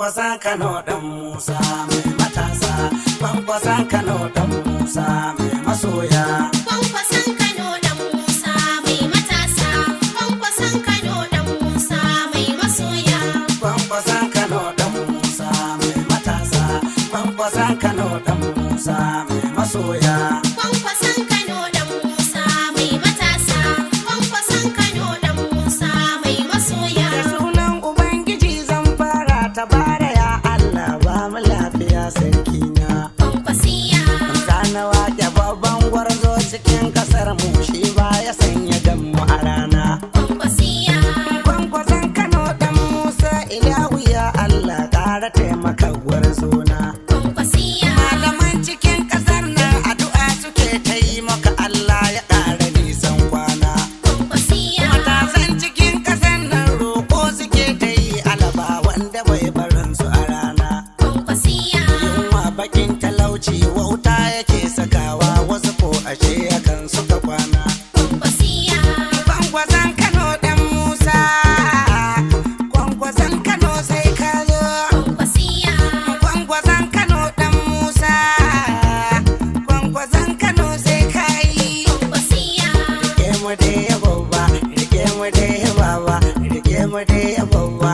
Kwankwason Kano dan Musa mai matasa. Kwankwason Kano dan Musa mai masoya. Kwankwason Kano dan Musa mai matasa. Kwankwason Kano dan Musa mai masoya. Kwankwason Kano dan Musa mai matasa. Kwankwason Kano dan Musa mai masoya. Kwankwason Kano dan Musa mai matasa. Kwankwason Kano dan Musa mai masoya. Da sunan Ubangiji zan fara tabara ya Allah ba mu lafiya sarki na. Kwankwasiya. Zana wake babban gwarzo cikin kasar mu shi ba ya sanya ganmu a rana. Kwankwasiya. Kwankwason Kano dan Musa ilahu ya Allah ƙara taimaka gwarzona. Kwankwasiya. Malaman cikin kasar nan addu'a suke ta yi maka Allah ya ƙara nisan kwana. Kwankwasiya. Matasan cikin kasar nan roƙo suke ta yi alaba wanda bai barin su a rana. Kwankwasiya. Yunwa bakin talauci wauta yake sakawa wasu ko ashe yakan suka kwana. Kwankwasiya. Kwankwason Kano dan Musa, kwankwason Kano sai ka zo. Kwankwasiya. Kwankwason Kano dan Musa, kwankwason Kano sai ka yi. Kwankwasiya. Rike mu dai ya babba, rike mu dai ya baba, rike mu dai ya babba.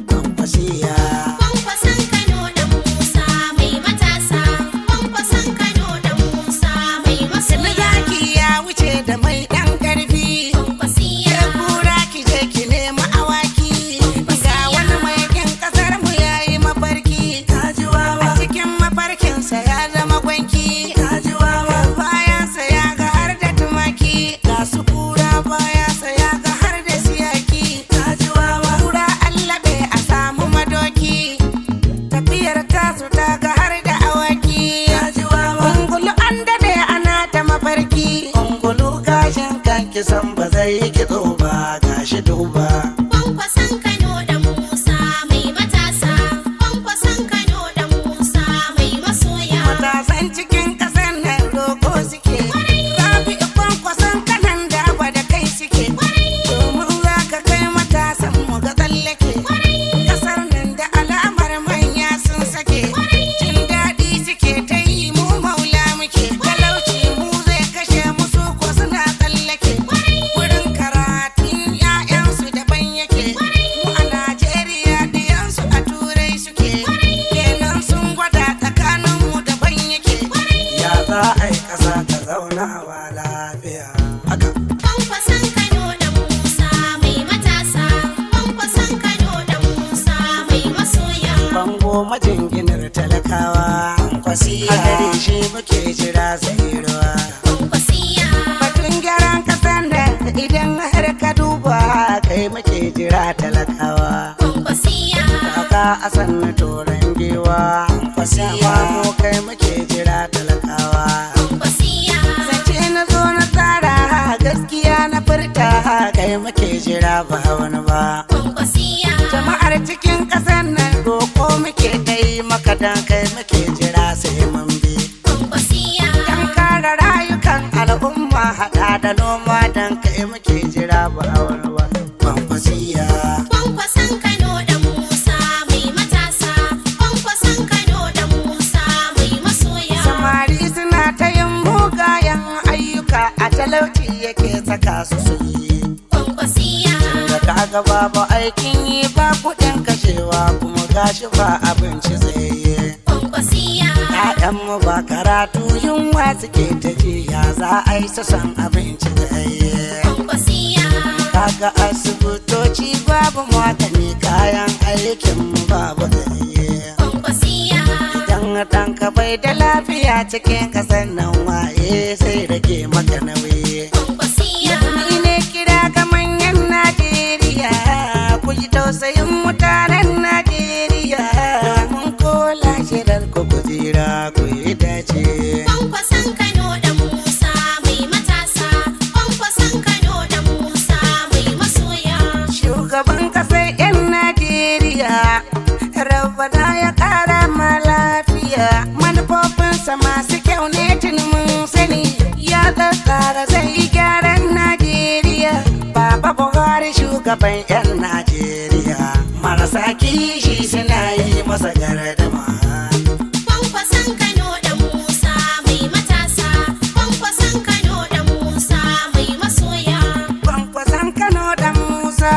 Kwankwasiya. Kwankwason Kano dan Musa mai matasa. Kwankwason Kano dan Musa mai Sani masoya. zaki ya wuce da mai ɗan ƙarfi. Kwankwasiya. Ke kura ki je ki nemi awaki. Ga wani mai kin ƙasar mu ya yi mafarki. A cikin mafarkinsa ya zama gwanki. Bayansa ya ga har da tumaki. Ga su kura bayansa ya ga har da siyaki. Kura allabe a samu madoki. Tafiyar tasu ta ga har da awaki. Ungulu an dade ana ta mafarki. Ungulu gashin kan kisan ba zai yi kitso ba gashi duba. Kwankwason Kano dan Musa mai matasa. Kwankwason Kano dan Musa mai masoya. Matasan cikin ƙasar nan roƙo suke. Rabi kwankwason kanan da da kai suke. Domin za ka kai matasan mu ga tsallake. Ƙasar nan da alamar manya sun sake. Jin daɗi suke ta yi mu maula muke. Talauci mu zai kashe musu ko suna tsallake. Wurin karatun 'ya'yansu daban yake. Mu a Najeriya diyansu a Turai suke. Kenan sun gwada tsakaninmu daban yake. Ya za a yi ƙasa ta zaunawa lafiya. Haka. Kwankwason Kano dan Musa mai matasa. Kwankwason Kano dan Musa mai masoya. Bango majinginar talakawa. A gare shi muke jira sai ruwa. Kwankwasiya. Batun gyaran ƙasar nan idan har ka duba kai muke jira talakawa. Kwankwasiya. Kaka a sanna toron giwa. Kwasiya mu kai muke jira talakawa. Kwankwasiya. Zance na zo na tsara gaskiya na furta kai muke jira ba wani ba. Kwankwasiya. Jama'ar cikin ƙasar nan roƙo muke kai maka dan kai muke jira sai mun bi. Kwankwasiya. Dan kare rayukan al'umma haɗa da noma dan kai muke jira ba wani ba. Kwankwasiya. Kwankwason Kano dan Musa mai matasa. Kwankwason Kano dan Musa mai masoya. Samari suna ta yin mugayen ayyuka a talauci yake saka su su yi. Kwankwasiya. Da kaga babu aikin yi ba kuɗin kashewa kuma gashi ba abinci zai yi. Kwankwasiya. ‘Ya'yanmu ba karatu yunwa suke ta ji ya za a yi su san abinci zai yi. Kwankwasiya. Kaga asibitoci babu magani kayan aikin babu zai yi. Kwankwasiya. Idan ɗanka bai da lafiya cikin ƙasar nan waye sai rage maka nauyi. Kwankwasiya. Ni ne kira ga manyan Najeriya ku ji tausayin mutanen Najeriya. Domin ko lashirar ku kujera ku yi dace. Kwankwason Kano dan Musa mai matasa. Kwankwason Kano dan Musa mai masoya. Shugaban ƙasar 'yan Najeriya, Rabbana ya ƙara ma lafiya. Manufofinsa masu kyau ne tun mun sani. Ya tsara zai yi gyaran Najeriya. Baba Buhari shugaban 'yan Najeriya. Marasa kishi suna yi masa gardama. Kwankwason Kano ɗan Musa mai matasa. Kwankwason Kano ɗan Musa mai masoya. Kwankwason Kano ɗan Musa,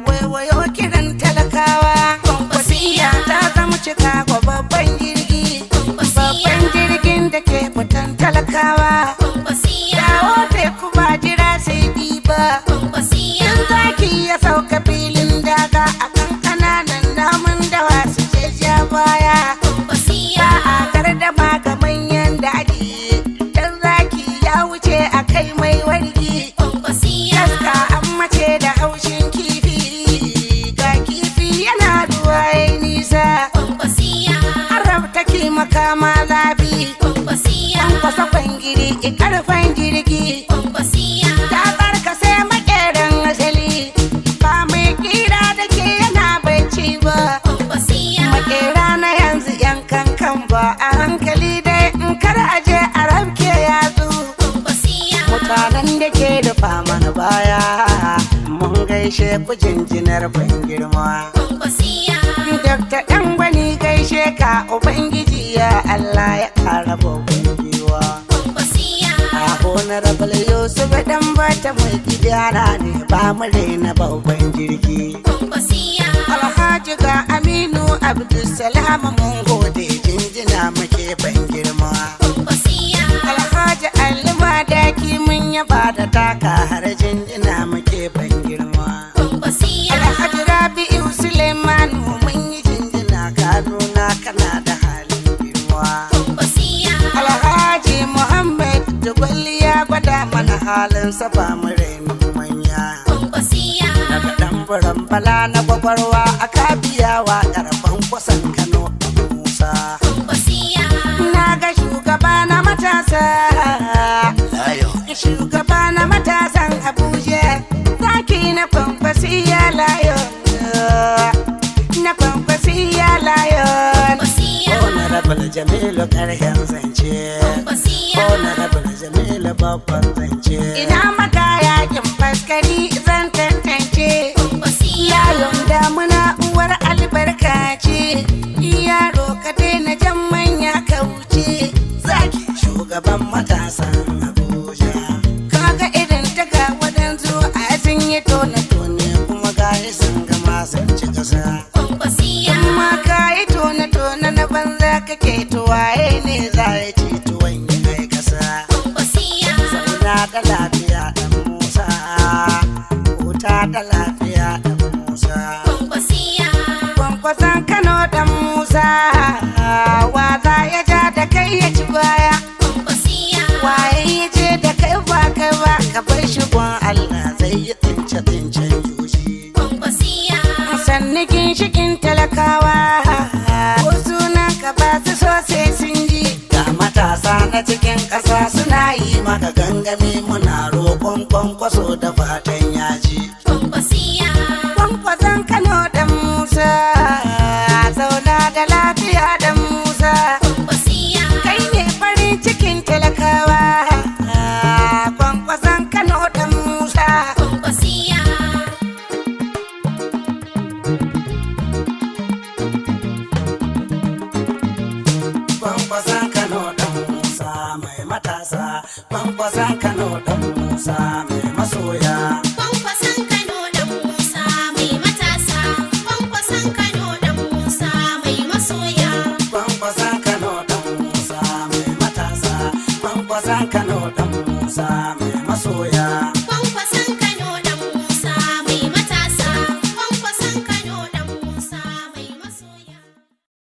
waiwayo kiran talakawa. Kwankwasiya ta zama cika wa babban jirgi, babban jirgin da ke fitan talakawa. Kwankwasiya. Dawo teku ba jira sai diba, Kwankwasiya. in zaki ya sauka filin daga akan kananan namun dawa su je ja baya. Kwankwasiya. Ba a gardama ga manyan daji, dan zaki ya wuce a kai mai wargi. Kwankwasiya. Taska an mace da haushin kifi, ga kifi yana ruwa ya nisa. Kwankwasiya. Arab take makama labi, Kwankwasiya. kwankwasa kwangiri karfan jirgi. Kwankwasiya. Ta barka sai makeran asali, ba mai kira da ke yana bacci ba. Kwankwasiya. Makera na yanzu yan kankan ba a hankali dai in kar aje a rabke yatsu. Kwankwasiya. Mutanen da ke rufa mana baya, mun gaishe ku jinjinar ban girma. Kwankwasiya. Dakta ɗan gwani gaishe ka Ubangiji ya Allah ya ƙara babban giwa. Kwankwasiya. A honorable Yusuf dan bata mai gidana ne ba mu na babban jirgi. Kwankwasiya. Alhaji ga Aminu Abdulsalam mun gode jinjina muke ban girma. Kwankwasiya. Alhaji Alima daki mun yaba da taka har jinjina muke ban girma. Kwankwasiya. Alhaji Rabi'u Suleiman mun yi jinjina ka nuna kana da halin girma. Kwankwasiya. Alhaji Muhammad Dugwalli ya gwada mana halin sa ba mu rainin manya. Kwankwasiya. Daga ɗan buran bala na gwagwarwa a kabiyawa ƙarfan kwasan Kano ɗan Musa. Kwankwasiya. Na ga shugaba na matasa, shugaba na matasan Abuja, zaki na Kwankwasiya layon, na Kwankwasiya layon. Kwankwasiya. Honorable Jamilu ƙarshen zance, Kwankwasiya. Honorable Jamilu babban zance. Ina maka yakin faskari zan tantance, Kwankwasiya. layon damuna uwar albarka ce, yaro ka daina jan manya ka wuce, zaki shugaban matasan Abuja. Kaga irin daga wadansu a sun yi tone-tone kuma gayi sun gama sun ci kasa. Kwankwasiya. In ma ka yi tone-tone na banza kake tuwaye ne za ya ci tuwon ya kai kasa. Kwankwasiya. Zauna da lafiya ɗan Musa, huta da lafiya ɗan Musa. Kwankwasiya. Kwankwason Kano ɗan Musa, wa za ya ja da kai ya ci baya. Kwankwasiya. Waye ya ce da kai ba kai ba ka bar shi gon Allah zai yi tsince-tsincen juji. Kwankwasiya. Sannu ginshikin talakawa, ko sunan ka ba su so sai sun ji. Ga matasa na cikin ƙasa suna yi maka gangami muna roƙon kwankwaso da fatan yaji. Kwankwasiya. Kwankwason Kano ɗan Musa, zauna da lafiya ɗan Musa. Kwankwasiya. Kai ne farin cikin talakawa, Kwankwason Kano ɗan Musa. Kwankwasiya. Kwankwason Kano ɗan Musa mai matasa, Kwankwason Kano ɗan Musa mai masoya. Kwankwason Kano ɗan Musa mai matasa. Kwankwason Kano ɗan Musa mai masoya. Kwankwason Kano ɗan Musa mai matasa, Kwankwason Kano ɗan Musa mai